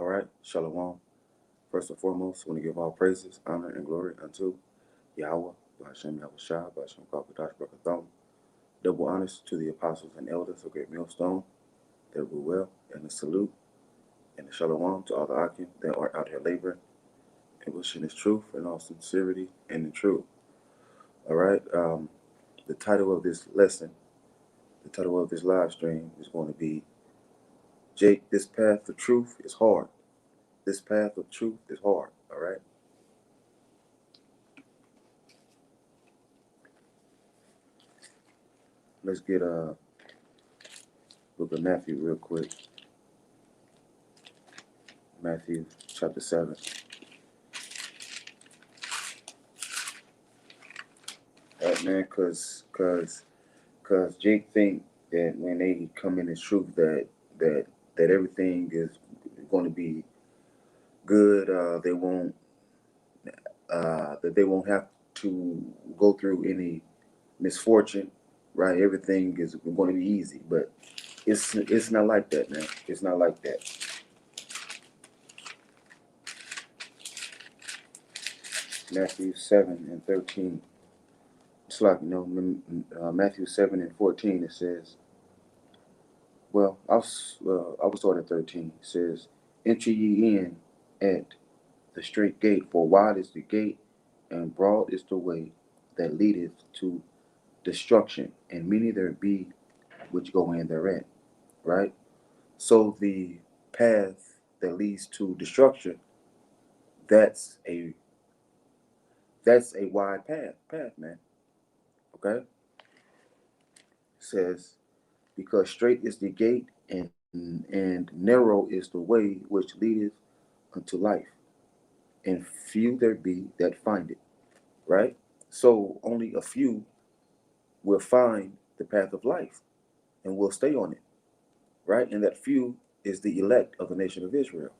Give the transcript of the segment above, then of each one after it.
All right, Shalom. First and foremost, I want to give all praises, honor, and glory unto Yahweh, Bahashem Yahweh Shah, Bahashem Kwakadash Brakathon. Double honors to the apostles and elders of Great Millstone that rule well, and a salute and a shalom to all the Akim that are out here laboring and wishing His truth in all sincerity and in truth. All right, the title of this lesson, the title of this live stream is going to be Jake, this path of truth is hard. This path of truth is hard. All right. Let's get book of Matthew real quick. Matthew chapter 7. Right, man, cause Jake think that when they come in the truth that that everything is going to be good. They won't have to go through any misfortune. Right, everything is going to be easy, but it's not like that, man. It's not like that. Matthew 7:13. It's like, Matthew 7:14, it says, well, I was start at 13. It says, enter ye in at the straight gate, for wide is the gate, and broad is the way that leadeth to destruction, and many there be which go in thereat. Right? So the path that leads to destruction, that's a wide path, man. Okay? It says, because straight is the gate and narrow is the way which leadeth unto life, and few there be that find it. Right? So only a few will find the path of life and will stay on it. Right? And that few is the elect of the nation of Israel.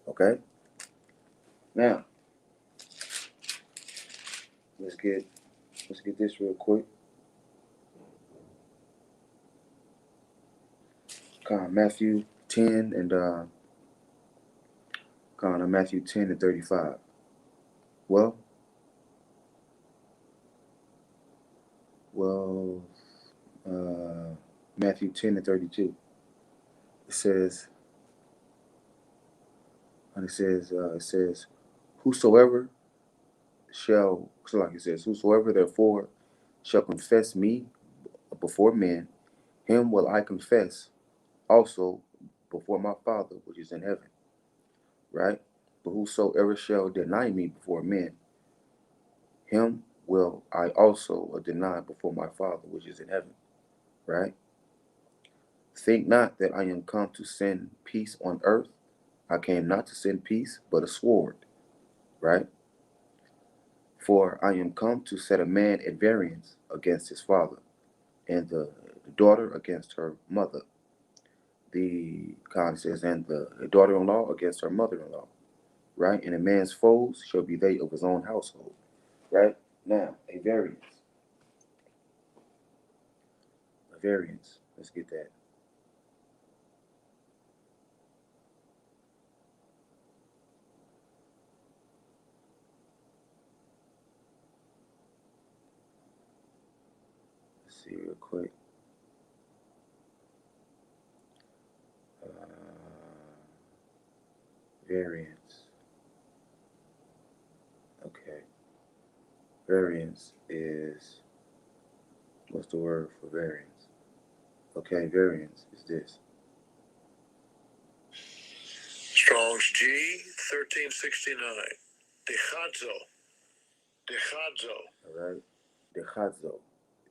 Okay? Now, let's get this real quick. Matthew 10 and Matthew 10 and 35. Well, Matthew 10 and 32. It says, whosoever shall, so like it says, whosoever therefore shall confess me before men, him will I confess also before my Father which is in heaven. Right? But whosoever shall deny me before men, him will I also deny before my Father which is in heaven. Right? Think not that I am come to send peace on earth. I came not to send peace, but a sword. Right? For I am come to set a man at variance against his father, and the daughter against her mother. The God says, and the daughter-in-law against her mother-in-law. Right? And a man's foes shall be they of his own household. Right? Now, a variance. A variance. Let's get that. Let's see real quick. Variance. Okay. Variance is, what's the word for variance? Okay, variance is this. Strong's G 1369. Dechadzo. All right. Dechazo.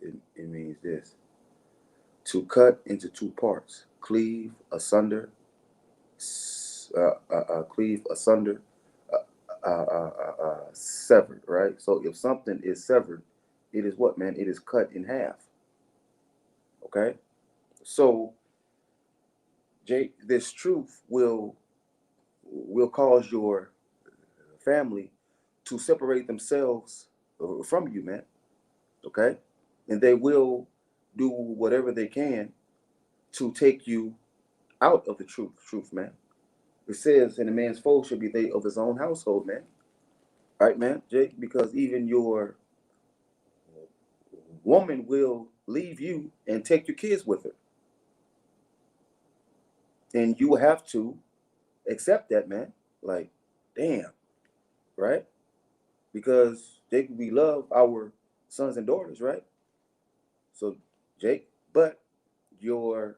It means this. To cut into two parts. Cleave asunder. Cleave asunder. Severed. Right. So if something is severed, it is what, man? It is cut in half. Okay. So, Jake, this truth will cause your family to separate themselves from you, man. Okay, and they will do whatever they can to take you out of the truth, man. it says, and a man's foe should be they of his own household, man. Right, man, Jake? Because even your woman will leave you and take your kids with her. And you have to accept that, man. Like, damn, right? Because Jake, we love our sons and daughters, right? So, Jake, but your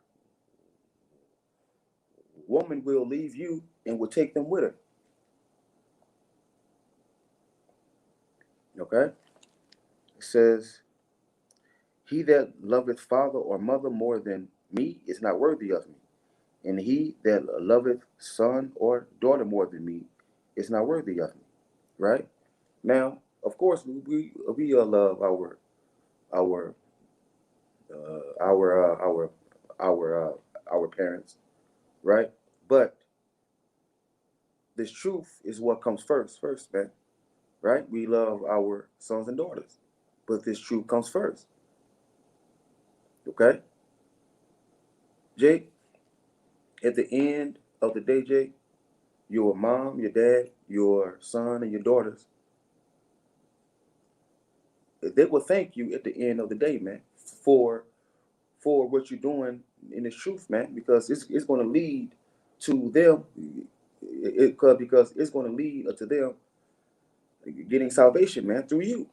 woman will leave you and will take them with her. Okay? It says, he that loveth father or mother more than me is not worthy of me. And he that loveth son or daughter more than me is not worthy of me. Right? Now, of course, we love our our parents, right? But this truth is what comes first, man. Right? We love our sons and daughters, but this truth comes first. Okay, Jake. At the end of the day, Jake, your mom, your dad, your son, and your daughters, they will thank you at the end of the day, man, for for what you're doing in this truth, man, because it's going to lead to them, because it's going to lead to them getting salvation, man, through you.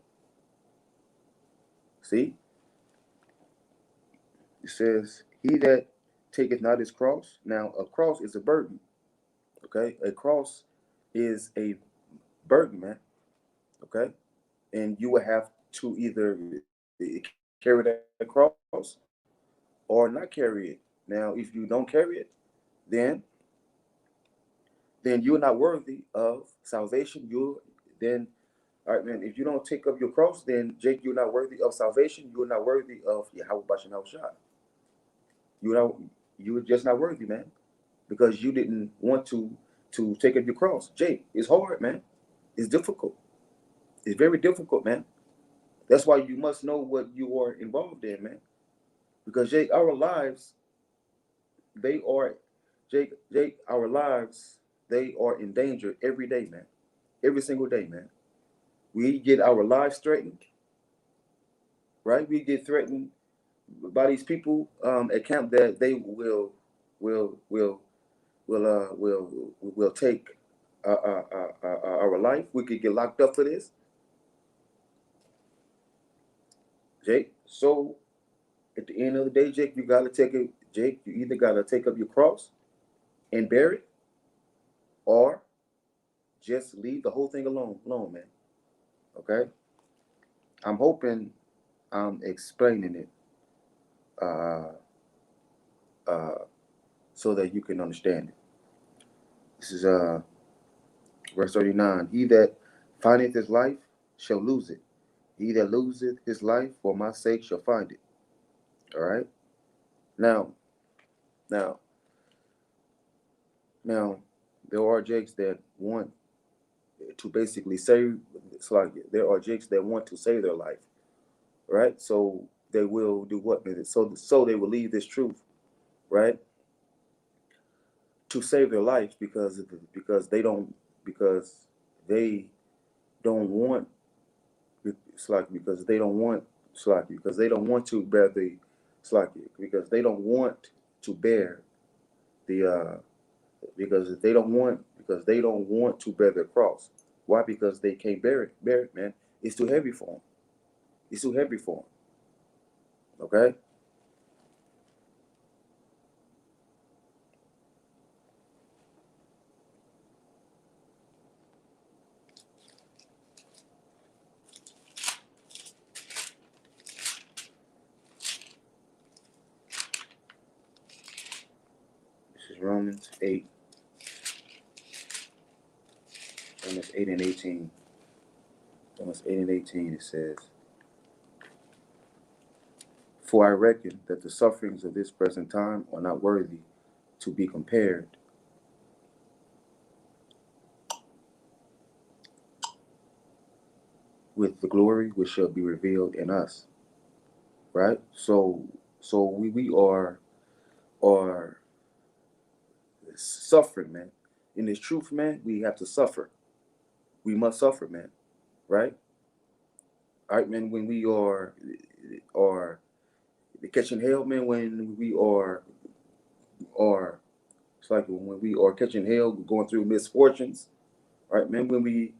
See, it says, "He that taketh not his cross." Now, a cross is a burden. Okay, a cross is a burden, man. Okay, and you will have to either carry that cross or not carry it. Now, if you don't carry it, then you're not worthy of salvation. You then, all right, man. If you don't take up your cross, then Jake, you're not worthy of salvation. You're not worthy of Yahweh Bashan Shah. You know, you're just not worthy, man, because you didn't want to take up your cross. Jake, it's hard, man. It's difficult. It's very difficult, man. That's why you must know what you are involved in, man. Because Jake, our lives, they are, Jake, our lives, they are in danger every day, man. Every single day, man. We get our lives threatened, right? We get threatened by these people at camp that they will will will take our life. We could get locked up for this, Jake. So at the end of the day, Jake, you gotta take it, Jake. You either gotta take up your cross and bear it, or just leave the whole thing alone, man. Okay. I'm hoping I'm explaining it uh, uh, so that you can understand it. This is verse 39. He that findeth his life shall lose it. He that loseth his life for my sake shall find it. All right. Now, now, now, there are Jakes that want to basically save. It's like there are Jakes that want to save their life, right? So they will do what? So they will leave this truth, right? To save their life because they don't because they don't want Slacky because they don't want Slacky because they don't want to bear the Slacky because they don't want to bear the because they don't want to bear the cross. Why? Because they can't bear it, man. It's too heavy for them. It's too heavy for them. Okay. This is Romans 8. Romans 8 and 18. Romans 8 and 18. It says, "For I reckon that the sufferings of this present time are not worthy to be compared with the glory which shall be revealed in us." Right? So we are suffering, man. in this truth, man, we have to suffer. We must suffer, man. Right? All right, man. When we are catching hell, man. When we are it's like when we are catching hell, going through misfortunes. Right, man. When we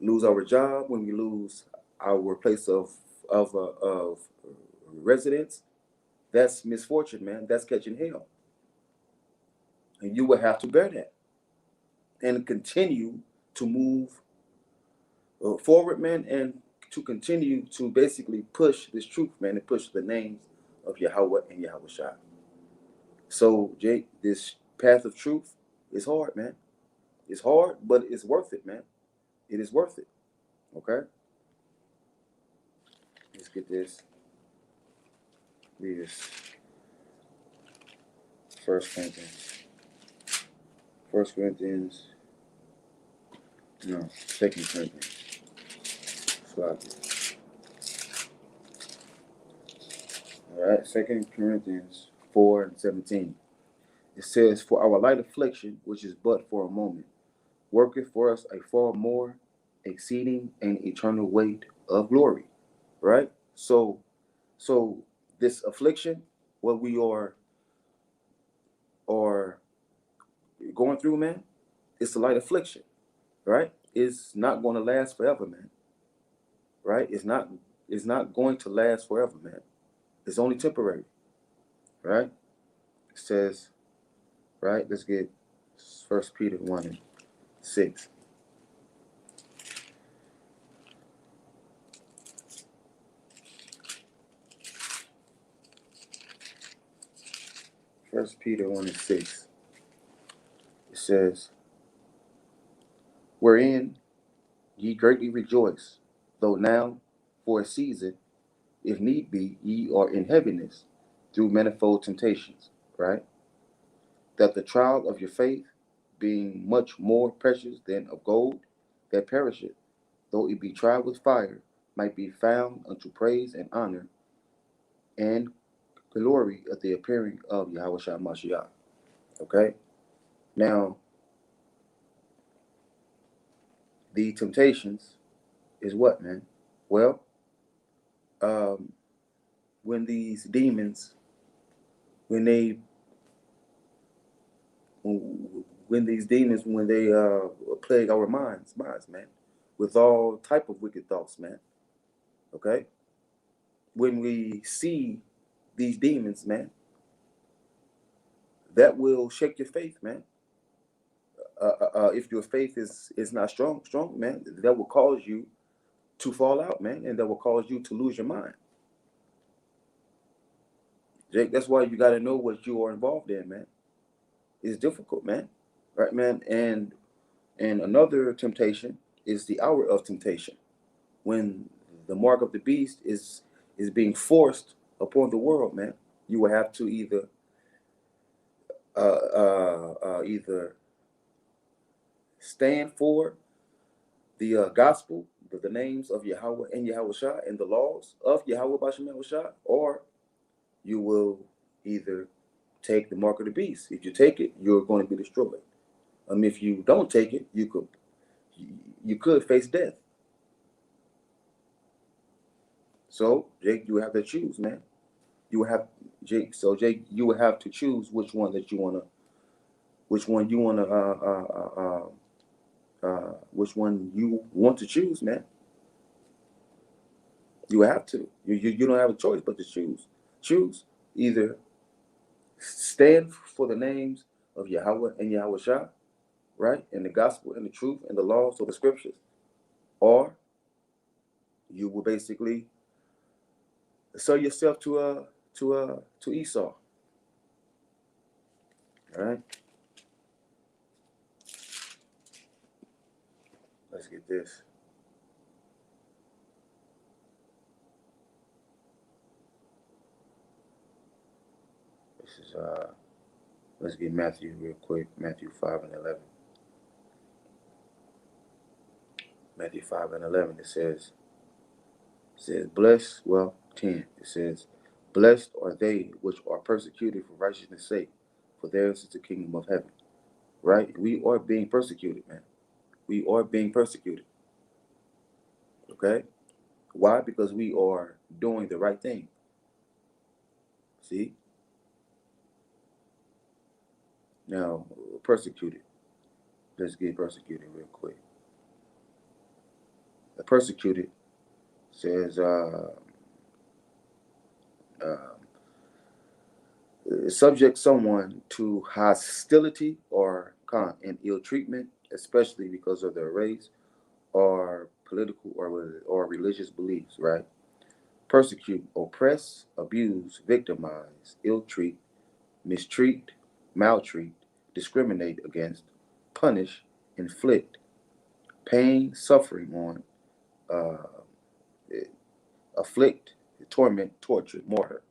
lose our job, when we lose our place of residence, that's misfortune, man. That's catching hell, and you will have to bear that and continue to move forward, man, and to continue to basically push this truth, man, and push the names of Yahweh and Yahweh Shai. So, Jake, this path of truth is hard, man. It's hard, but it's worth it, man. It is worth it. Okay? Let's get this. Read this. First Corinthians. No, Second Corinthians. Slide it. All right, 2 Corinthians 4:17. It says, "For our light affliction, which is but for a moment, worketh for us a far more exceeding and eternal weight of glory." Right? So this affliction, what we are going through, man, it's a light affliction, right? It's not going to last forever, man. Right? It's not going to last forever, man. It's only temporary, right? It says, right? Let's get 1 Peter 1:6. 1 Peter 1:6. It says, "Wherein ye greatly rejoice, though now for a season, if need be, ye are in heaviness through manifold temptations," right? "That the trial of your faith, being much more precious than of gold that perisheth, though it be tried with fire, might be found unto praise and honor and glory at the appearing of Yahweh Shai Mashiach." Okay? Now, the temptations is what, man? Well, um, when these demons, when they, when these demons, when they plague our minds, man, with all type of wicked thoughts, man. Okay? When we see these demons, man, that will shake your faith, man. If your faith is not strong, man, that will cause you to fall out, man, and that will cause you to lose your mind. Jake, that's why you got to know what you are involved in, man. It's difficult, man. Right, man? And another temptation is the hour of temptation, when the mark of the beast is being forced upon the world, man. You will have to either stand for the gospel, the names of Yahweh and Yahweh Shai, and the laws of Yahweh Bashem Yahweh Shai, or you will either take the mark of the beast. If you take it, you're going to be destroyed. If you don't take it, you could face death. So, Jake, you have to choose, man. You have Jake. So, Jake, you would have to choose which one you wanna, which one you want to choose, man. You have to. You don't have a choice but to choose. Choose either stand for the names of Yahweh and Yahweh Shai, right, and the gospel and the truth and the laws of the scriptures, or you will basically sell yourself to Esau. All right. Let's get this. This is let's get Matthew real quick. Matthew 5:11. Matthew 5:11. It says, "Blessed." Well, 10. It says, "Blessed are they which are persecuted for righteousness' sake, for theirs is the kingdom of heaven." right? We are being persecuted, man. We are being persecuted. Okay? Why? Because we are doing the right thing. See? Now, persecuted. Let's get persecuted real quick. The persecuted says subject someone to hostility or and ill treatment, especially because of their race or political or religious beliefs, right? Persecute, oppress, abuse, victimize, ill treat, mistreat, maltreat, discriminate against, punish, inflict pain, suffering on, uh, afflict, torment, torture, martyr,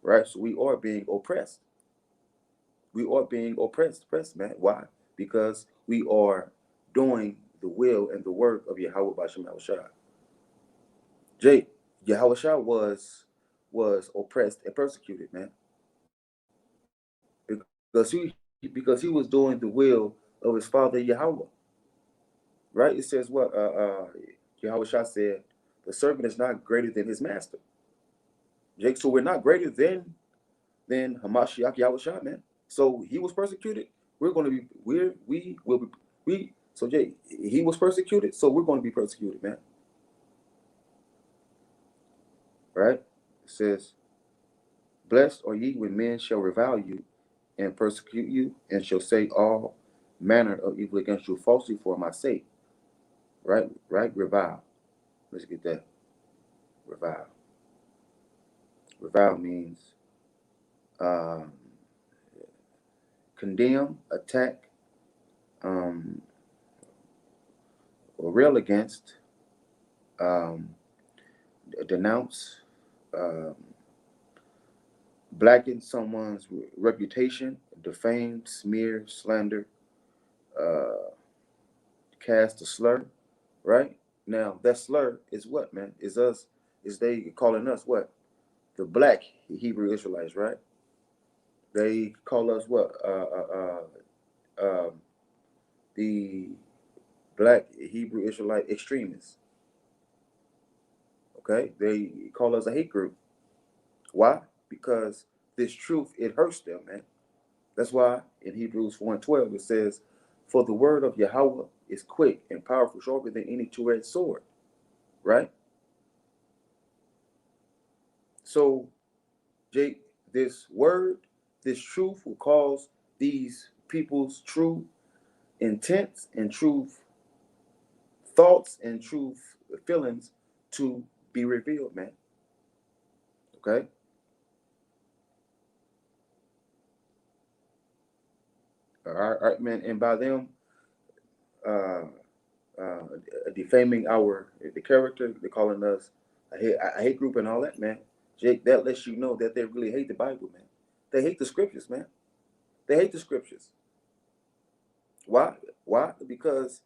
right? So we are being oppressed. We are being oppressed, man. Why? Because we are doing the will and the work of Yahweh Bashem Yahushua. Jake, Yahushua was oppressed and persecuted, man, because he was doing the will of his father Yahweh. Right? It says what Yahushua said, the servant is not greater than his master. Jake, so we're not greater than Hamashiach Yahushua, man. So he was persecuted. We're going to be we will be we. So Jay, he was persecuted. So we're going to be persecuted, man. Right? It says, "Blessed are ye when men shall revile you and persecute you, and shall say all manner of evil against you falsely for my sake." Right? Right? Revile. Let's get that. Revile. Revile means um, condemn, attack, um, or rail against, um, denounce, um, blacken someone's reputation, defame, smear, slander, uh, cast a slur, right? Now, that slur is what, man? Is us, is they calling us what? The black Hebrew Israelites, right? They call us what? The black Hebrew Israelite extremists, okay? They call us a hate group. Why? Because this truth, it hurts them, man. That's why in Hebrews 4:12 it says, "For the word of Yahweh is quick and powerful, sharper than any two-edged sword." Right? So, Jake, this word, this truth will cause these people's true intents and truth thoughts and truth feelings to be revealed, man. Okay? All right, man. And by them uh, uh, defaming the character. They're calling us a hate group and all that, man. Jake, that lets you know that they really hate the Bible, man. They hate the scriptures, man. They hate the scriptures. Why? Why? Because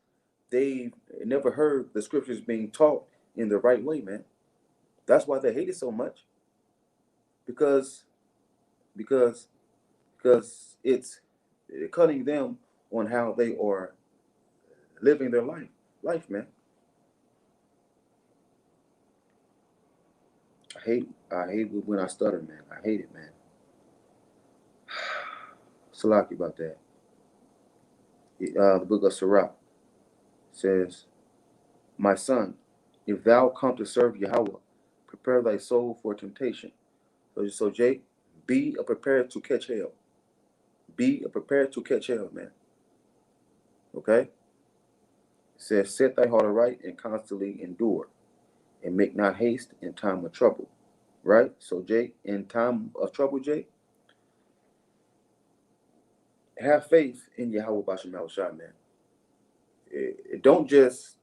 they never heard the scriptures being taught in the right way, man. That's why they hate it so much. Because because because it's cutting them on how they are living their life, man. I hate when I stutter, man. I hate it, man. Salaki about that. The book of Sirach says, "My son, if thou come to serve Yahweh, prepare thy soul for temptation." So Jake, be prepared to catch hell. Be prepared to catch hell, man. Okay? It says, "Set thy heart aright and constantly endure, and make not haste in time of trouble." Right? So Jake, in time of trouble, Jake, have faith in Yahweh Bashem Yahushua, man. Don't just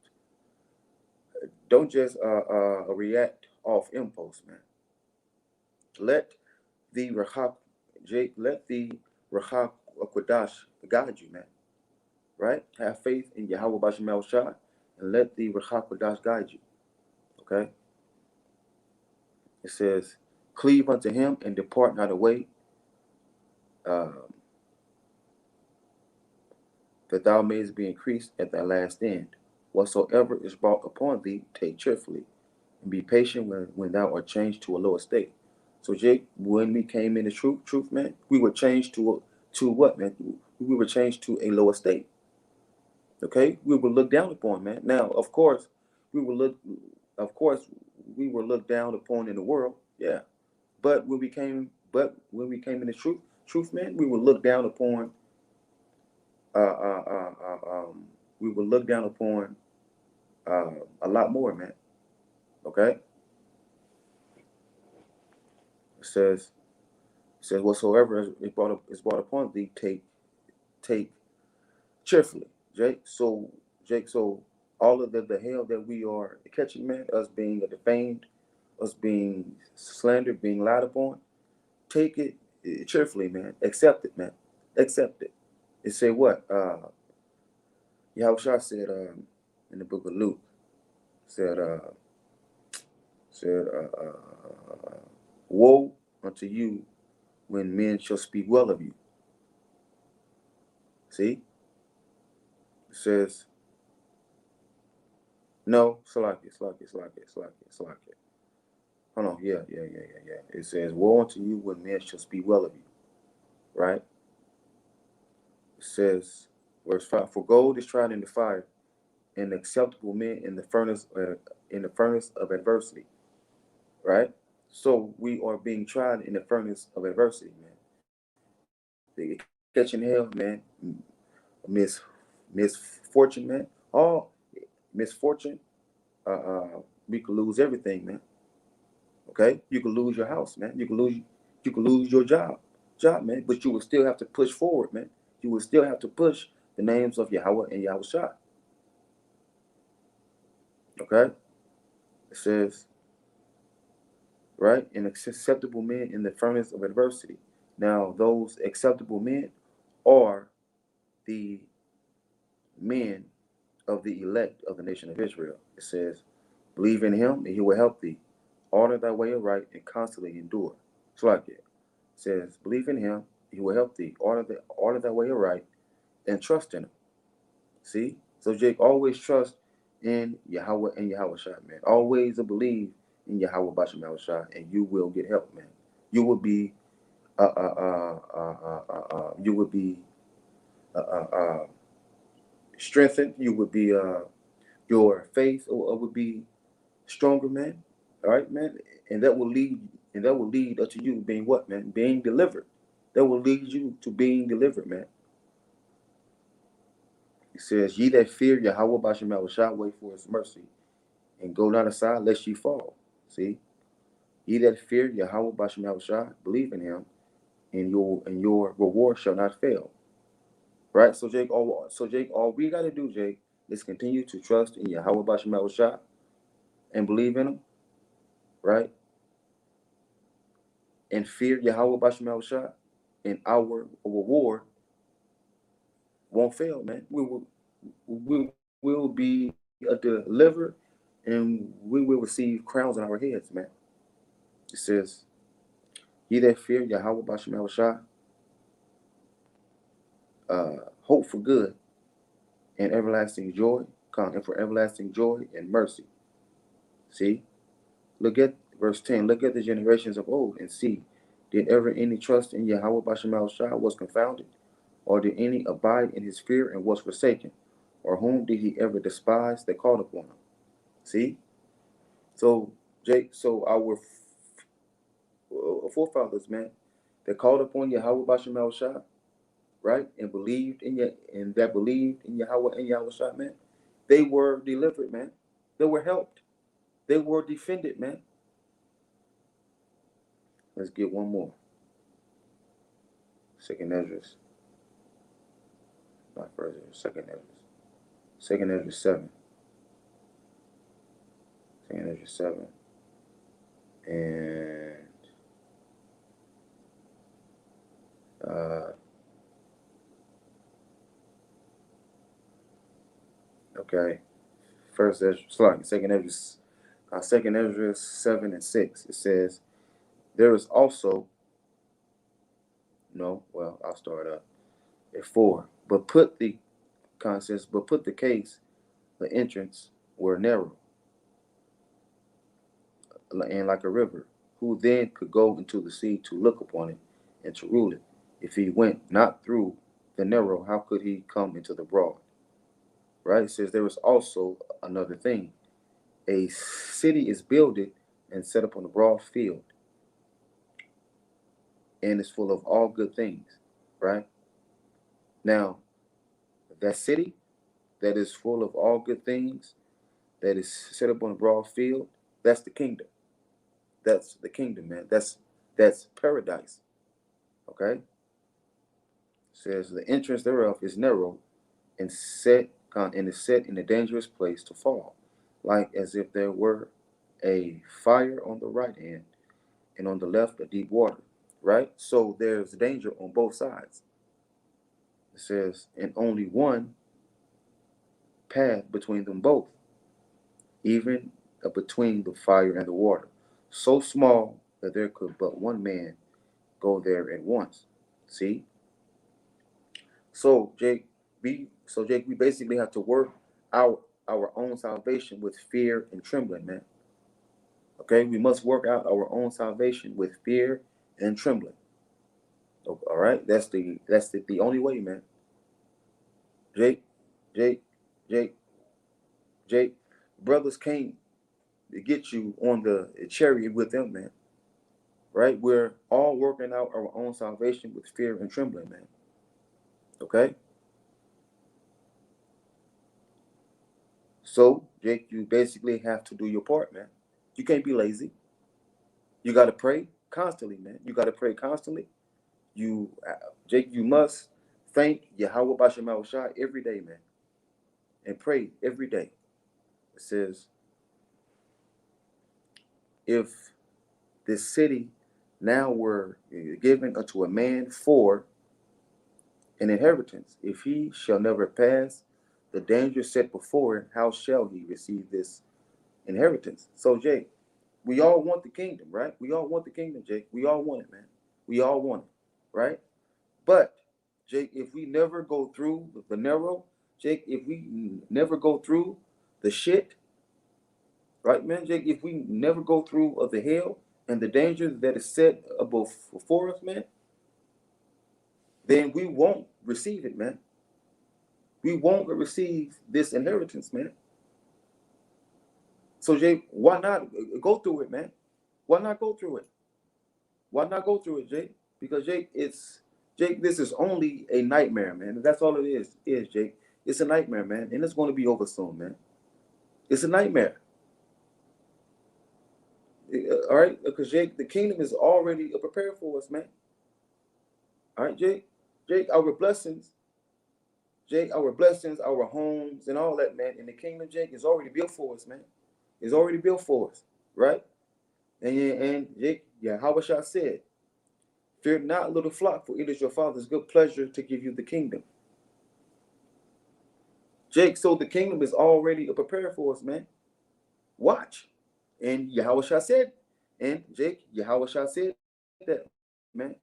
react off impulse, man. Let the Rahak Jake, let the Rahak Quadash guide you, man. Right? Have faith in Yahweh Bashem Yahushua and let the Rahak Quadash guide you. Okay? It says, "Cleave unto him and depart not away." Um, that thou mayest be increased at thy last end. Whatsoever is brought upon thee, take cheerfully, and be patient when thou art changed to a lower state. So, Jake, when we came into truth, man, we were changed to what, man? We were changed to a lower state. Okay, we were looked down upon, man. Now, of course, we were looked, of course, we were looked down upon in the world, yeah. But when we came into truth, man, we were looked down upon. Uh, uh, uh, we were looked down upon a lot more, man. Okay, it says whatsoever is brought upon thee, take cheerfully, Jake. So all of the hell that we are catching, man, us being defamed, us being slandered, being lied upon, take it cheerfully, man. Accept it, man. Accept it. It say what? Yahushua said in the book of Luke, said said woe unto you when men shall speak well of you. See? It says, no, Salakia. Hold on, yeah. It says, woe unto you when men shall speak well of you. Right? It says, verse 5, for gold is tried in the fire, and acceptable men in the furnace of adversity. Right? So we are being tried in the furnace of adversity, man. They catching hell, man. Misfortune, man. All misfortune. We could lose everything, man. Okay, you could lose your house, man. You could lose your job, man. But you will still have to push forward, man. You will still have to push the names of Yahweh and Yahushua. Okay, it says, right, and acceptable men in the furnace of adversity. Now, those acceptable men are the men of the elect of the nation of Israel. It says, believe in him and he will help thee. Order thy way aright and constantly endure. It's like it. It says, believe in him, he will help thee. Order thy way aright and trust in him. See? So Jake, always trust in Yahweh and Yahushua, man. Always believe in Yahweh Bashem Yahushua, and you will get help, man. You will be you would be strengthened. You would be your faith would be stronger, man. All right, man, and that will lead unto you being what, man? Being delivered. That will lead you to being delivered, man. It says, "Ye that fear Yahweh Bashem Yahushua, wait for His mercy, and go not aside lest ye fall." See, ye that fear Yahweh Bashem Yahushua, believe in Him, and your reward shall not fail. Right. So Jake, all we got to do, Jake, is continue to trust in Yahweh Bashem Yahushua and believe in Him, right? And fear Yahweh Bashem Yahushua, and our reward won't fail, man. We will be delivered, and we will receive crowns on our heads, man. It says, "Ye that fear Yahweh Bashem Yahushua, hope for good and everlasting joy, and for everlasting joy and mercy." See, look at verse 10. Look at the generations of old and see, did ever any trust in Yahweh Bashem Yahushua was confounded? Or did any abide in his fear and was forsaken? Or whom did he ever despise that called upon him? See? So, Jake, so our forefathers, man, that called upon Yahweh Bashem Yahushua, right, and believed in Yahweh and Yahushua, man, they were delivered, man. They were helped. They were defended, man. Let's get one more. Second Esdras. Not first Esdras, second Esdras. Second Esdras 7. Second Esdras 7. And okay. First Esdras, second Esdras 7 and 6. It says, there is also no, well, I'll start up at 4. But put the says, but put the case, the entrance were narrow, and like a river, who then could go into the sea to look upon it and to rule it? If he went not through the narrow, how could he come into the broad? Right? It says there is also another thing. A city is builded and set up on a broad field, and is full of all good things. Right? Now, that city that is full of all good things, that is set up on a broad field, that's the kingdom. That's the kingdom, man. That's paradise. Okay? It says the entrance thereof is narrow and is set in a dangerous place to fall, like as if there were a fire on the right hand and on the left a deep water. Right? So there's danger on both sides. It says, and only one path between them both, even between the fire and the water, so small that there could but one man go there at once. See? So Jake, we basically have to work out our own salvation with fear and trembling, man. Okay, we must work out our own salvation with fear and trembling. All right, that's the only way, man. Jake, Jake, Jake, Jake, brothers can't get you on the chariot with them, man. Right? We're all working out our own salvation with fear and trembling, man. Okay? So, Jake, you basically have to do your part, man. You can't be lazy. You got to pray constantly, man. You got to pray constantly. Jake, you must thank Yahweh Bashem Shai every day, man. And pray every day. It says, if this city now were given unto a man for an inheritance, if he shall never pass the danger set before him, how shall he receive this inheritance? So, Jake, we all want the kingdom, right? We all want the kingdom, Jake. We all want it, man. We all want it, right? But, Jake, if we never go through the narrow, Jake, if we never go through the shit, right, man, Jake, if we never go through the hell and the danger that is set before us, man, then we won't receive it, man. We won't receive this inheritance, man. So, Jake, why not go through it, man? Why not go through it? Why not go through it, Jake? Because, Jake, this is only a nightmare, man. That's all it is, Jake. It's a nightmare, man. And it's going to be over soon, man. It's a nightmare. All right? Because, Jake, the kingdom is already prepared for us, man. All right, Jake? Jake, our blessings, our homes, and all that, man, in the kingdom, Jake, is already built for us, man. It's already built for us, right? And Jake, Yahweh said, fear not, little flock, for it is your Father's good pleasure to give you the kingdom. Jake, so the kingdom is already prepared for us, man. Watch. And Yahweh said, and Jake, Yahweh said that, man.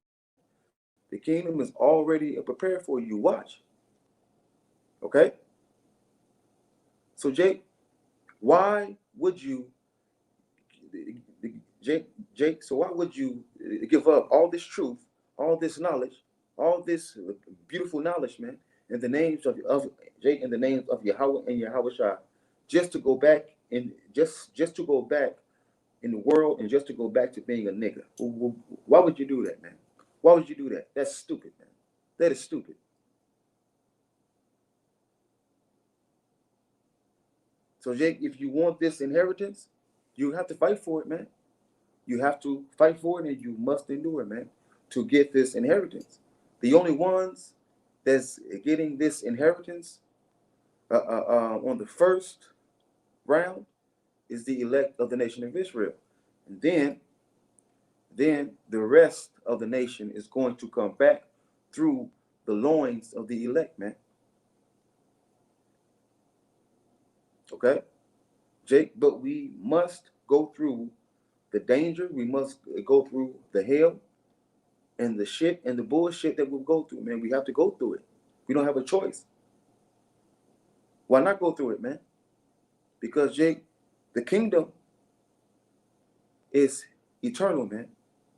The kingdom is already prepared for you. Watch. Okay? So, Jake, why would you, Jake, so why would you give up all this truth, all this knowledge, all this beautiful knowledge, man, in the names of Jake, in the names of Yahweh and Yahweh Shai, just to go back and just to go back in the world and just to go back to being a nigga? Why would you do that, man? Why would you do that? That's stupid, man. That is stupid. So, Jake, if you want this inheritance, you have to fight for it, man. You have to fight for it, and you must endure, man, to get this inheritance. The only ones that's getting this inheritance on the first round is the elect of the nation of Israel. And then the rest of the nation is going to come back through the loins of the elect, man. Okay? Jake, but we must go through the danger. We must go through the hell and the shit and the bullshit that we'll go through, man. We have to go through it. We don't have a choice. Why not go through it, man? Because Jake, the kingdom is eternal, man.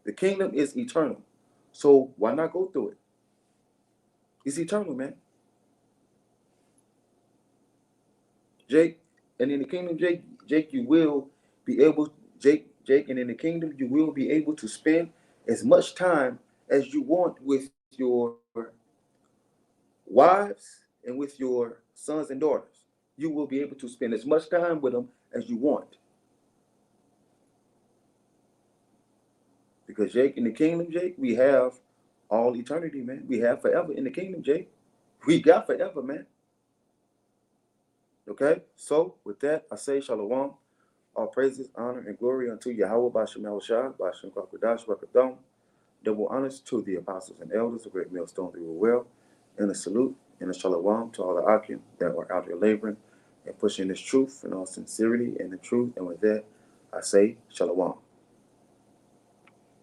The kingdom is eternal. So why not go through it? It's eternal, man. Jake, and in the kingdom, Jake, you will be able, Jake, and in the kingdom, you will be able to spend as much time as you want with your wives and with your sons and daughters. You will be able to spend as much time with them as you want. Because Jake, in the kingdom, Jake, we have all eternity, man. We have forever in the kingdom, Jake. We got forever, man. Okay? So with that, I say shalom. All praises, honor, and glory unto Yahweh Bashem Yahushua, Bashem Kwakadash, Rakadam. Double honors to the apostles and elders, the great millstone they were well. And a salute and a shalom to all the Akim that are out here laboring and pushing this truth in all sincerity and the truth. And with that, I say shalom.